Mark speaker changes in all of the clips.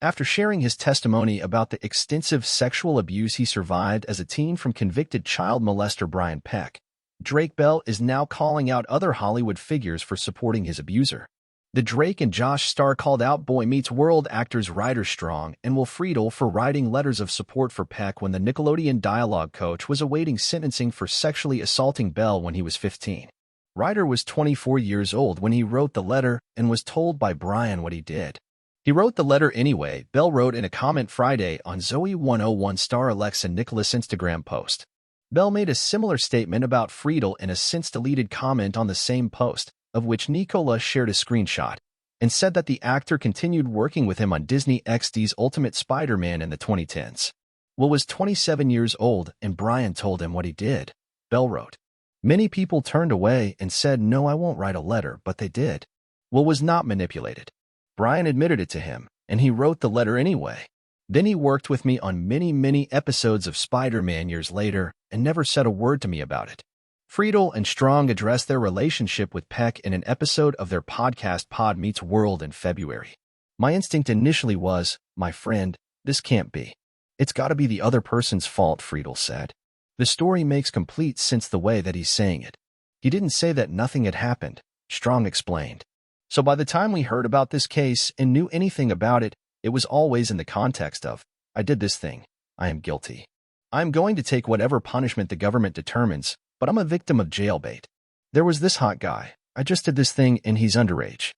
Speaker 1: After sharing his testimony about the extensive sexual abuse he survived as a teen from convicted child molester Brian Peck, Drake Bell is now calling out other Hollywood figures for supporting his abuser. The Drake and Josh star called out Boy Meets World actors Ryder Strong and Will Friedle for writing letters of support for Peck when the Nickelodeon dialogue coach was awaiting sentencing for sexually assaulting Bell when he was 15. Ryder was 24 years old when he wrote the letter and was told by Brian what he did. He wrote the letter anyway, Bell wrote in a comment Friday on Zoe101 star Alexa Nicholas' Instagram post. Bell made a similar statement about Friedle in a since-deleted comment on the same post, of which Nicola shared a screenshot, and said that the actor continued working with him on Disney XD's Ultimate Spider-Man in the 2010s. Will was 27 years old and Brian told him what he did. Bell wrote, "Many people turned away and said, no, I won't write a letter, but they did. Will was not manipulated. Brian admitted it to him, and he wrote the letter anyway. Then he worked with me on many episodes of Spider-Man years later and never said a word to me about it." Friedle and Strong addressed their relationship with Peck in an episode of their podcast Pod Meets World in February. "My instinct initially was, my friend, this can't be. It's got to be the other person's fault," Friedle said. "The story makes complete sense the way that he's saying it. He didn't say that nothing had happened," Strong explained. "So by the time we heard about this case and knew anything about it, it was always in the context of, I did this thing. I am guilty. I'm going to take whatever punishment the government determines, but I'm a victim of jailbait. There was this hot guy. I just did this thing and he's underage.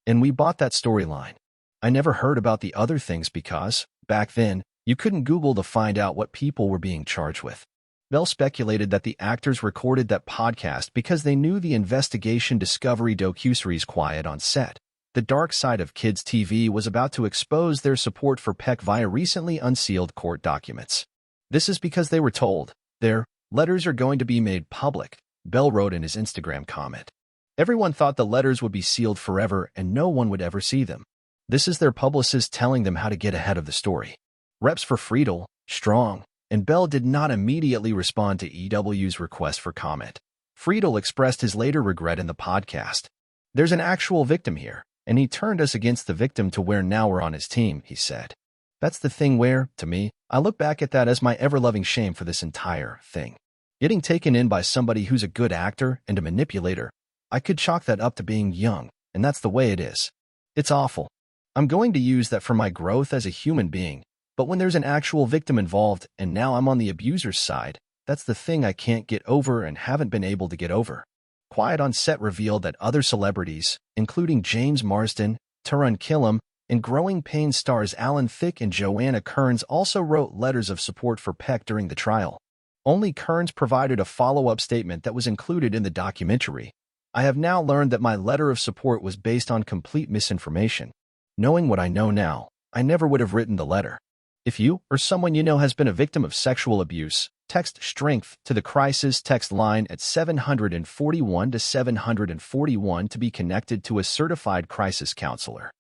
Speaker 1: And we bought that storyline. I never heard about the other things because, back then, you couldn't Google to find out what people were being charged with." Bell speculated that the actors recorded that podcast because they knew the investigation Discovery docuseries Quiet on Set, The Dark Side of Kids TV was about to expose their support for Peck via recently unsealed court documents. "This is because they were told. Their letters are going to be made public," Bell wrote in his Instagram comment. "Everyone thought the letters would be sealed forever and no one would ever see them. This is their publicist telling them how to get ahead of the story." Reps for Friedle, Strong, and Bell did not immediately respond to EW's request for comment. Friedle expressed his later regret in the podcast. "There's an actual victim here, and he turned us against the victim to where now we're on his team," he said. "That's the thing where, to me, I look back at that as my ever-loving shame for this entire thing. Getting taken in by somebody who's a good actor and a manipulator, I could chalk that up to being young, and that's the way it is. It's awful. I'm going to use that for my growth as a human being, but when there's an actual victim involved and now I'm on the abuser's side, that's the thing I can't get over and haven't been able to get over." Quiet on Set revealed that other celebrities, including James Marsden, Taran Killam, and Growing Pains stars Alan Thicke and Joanna Kearns also wrote letters of support for Peck during the trial. Only Kearns provided a follow-up statement that was included in the documentary. "I have now learned that my letter of support was based on complete misinformation. Knowing what I know now, I never would have written the letter. If you or someone you know has been a victim of sexual abuse, text STRENGTH to the crisis text line at 741 to 741 to be connected to a certified crisis counselor."